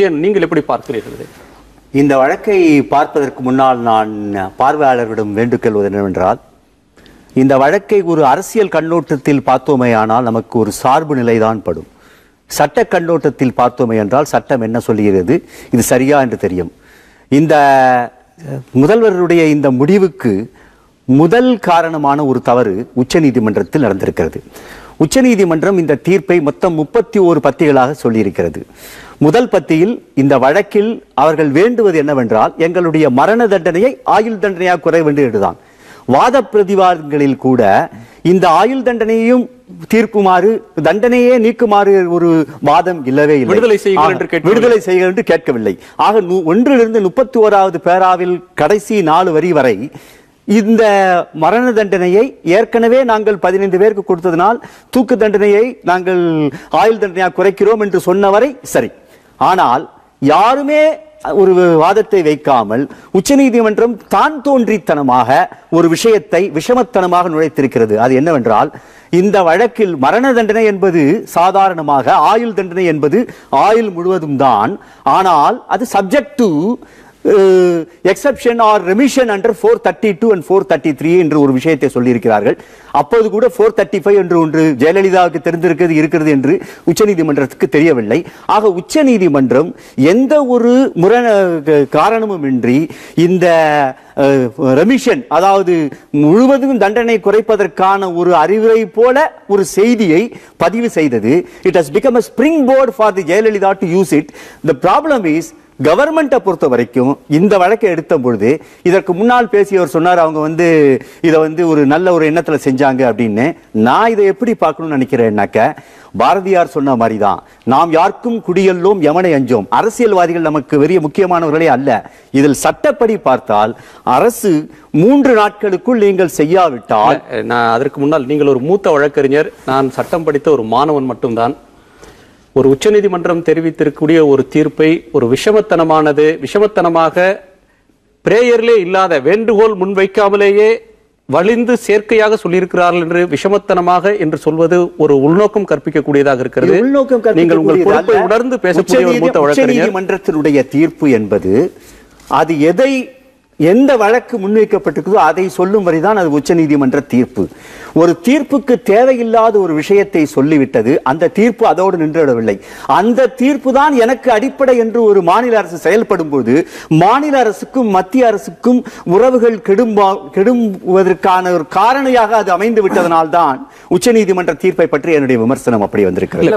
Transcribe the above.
நீங்கள் எப்படி பார்க்கிறீர்கள்? இந்த வழக்கை பார்ப்பதற்கு முன்னால் நான் பார்வையாளர்களிடம் வேண்டுகொள்வது என்னவென்றால், இந்த வழக்கை ஒரு அரசியல் கண்ணோட்டத்தில் பார்த்தோமேயானால் நமக்கு ஒரு சார்பு நிலைதான் படும். சட்ட கண்ணோட்டத்தில் பார்த்தோமே என்றால் சட்டம் என்ன சொல்லுகிறது, இது சரியா என்று தெரியும். இந்த முதல்வருடைய இந்த முடிவுக்கு முதல் காரணமான ஒரு தவறு உச்சநீதிமன்றத்தில் நடந்திருக்கிறது. உச்சநீதிமன்றம் இந்த தீர்ப்பை மொத்தம் 31 பத்திகளாக சொல்லியிருக்கிறது. முதல் பத்தியில் இந்த வழக்கில் அவர்கள் வேண்டுவது என்னவென்றால், எங்களுடைய மரண தண்டனையை ஆயுள் தண்டனையாக குறைய வேண்டும் என்றுதான். வாத பிரதிவாதங்களில் கூட இந்த ஆயுள் தண்டனையையும் தீர்ப்புமாறு, தண்டனையே நீக்குமாறு ஒரு வாதம் இல்லவே இல்லை. விடுதலை செய்கள் என்று கேட்கவில்லை. ஆக 1 to 31வது பேராவில் கடைசி 4 வரி வரை இந்த மரண தண்டனையை ஏற்கனவே நாங்கள் 15 பேருக்கு கொடுத்ததனால் தூக்கு தண்டனையை நாங்கள் ஆயுள் தண்டனையாக குறைக்கிறோம் என்று சொன்னவரை சரி. ஆனால் யாருமே ஒரு வாதத்தை வைக்காமல் உச்சநீதிமன்றம் தான் தோன்றித்தனமாக ஒரு விஷயத்தை விஷமத்தனமாக நுழைத்திருக்கிறது. அது என்னவென்றால், இந்த வழக்கில் மரண தண்டனை என்பது சாதாரணமாக, ஆயுள் தண்டனை என்பது ஆயுள் முழுவதும் தான். ஆனால் அது subject to exception or remission under 432 and 433 என்று ஒரு விஷயத்தை சொல்லியிருக்கிறார்கள். அப்போது கூட 435 என்று ஒன்று ஜெயலலிதாவுக்கு தெரிந்திருக்கிறது என்று உச்சநீதிமன்றத்துக்கு தெரியவில்லை. ஆக உச்சநீதிமன்றம் எந்த ஒரு காரணமும் இன்றி இந்த ரெமிஷன், அதாவது முழுவதும் தண்டனை குறைப்பதற்கான ஒரு அறிவுரை போல ஒரு செய்தியை பதிவு செய்தது. It has become a springboard for the Jayalalitha to use it. The problem is, கவர்மெண்ட்டை பொறுத்த வரைக்கும் இந்த வழக்கை எடுத்த பொழுது இதற்கு முன்னால் பேசியவர் சொன்னார், அவங்க இதை ஒரு நல்ல ஒரு எண்ணத்துல செஞ்சாங்க அப்படின்னு. நான் இதை எப்படி பார்க்கணும்னு நினைக்கிறேன்னாக்க, பாரதியார் சொன்ன மாதிரிதான், நாம் யாருக்கும் குடியல்லோம் யமனை அஞ்சோம். அரசியல்வாதிகள் நமக்கு பெரிய முக்கியமானவர்களே அல்ல. இதில் சட்டப்படி பார்த்தால் அரசு 3 நாட்களுக்குள் நீங்கள் செய்யாவிட்டால், நான் அதற்கு முன்னால், நீங்கள் ஒரு மூத்த வழக்கறிஞர், நான் சட்டம் படித்த ஒரு மாணவன் மட்டும்தான். ஒரு உச்சநீதிமன்றம் தெரிவித்திருக்கக்கூடிய ஒரு தீர்ப்பை ஒரு விஷமத்தனமாக பிரேயர்லே இல்லாத, வேண்டுகோள் முன்வைக்காமலேயே வலிந்து சேர்க்கையாக சொல்லியிருக்கிறார்கள் என்று விஷமத்தனமாக என்று சொல்வது ஒரு உள்நோக்கம் கற்பிக்கக்கூடியதாக இருக்கிறது. நீங்கள் உங்கள் பொறுப்பை உணர்ந்து பேசக்கூடிய மூத்த வழக்கறிஞர். உச்சநீதிமன்றத்தினுடைய தீர்ப்பு என்பது அது எந்த வழக்கு முன்வைக்கப்பட்டிருக்கிறதோ அதை சொல்லும் வரைதான் அது உச்சநீதிமன்ற தீர்ப்பு. ஒரு தீர்ப்புக்கு தேவையில்லாத ஒரு விஷயத்தை சொல்லிவிட்டது. அந்த தீர்ப்பு அதோடு நின்றுவிடவில்லை. அந்த தீர்ப்பு தான் எனக்கு அடிப்படை என்று ஒரு மாநில அரசு செயல்படும் போது மாநில அரசுக்கும் மத்திய அரசுக்கும் உறவுகள் கெடுவதற்கான ஒரு காரணியாக அது அமைந்து விட்டதனால் தான் உச்சநீதிமன்ற தீர்ப்பை பற்றி என்னுடைய விமர்சனம் அப்படி வந்திருக்கிறது.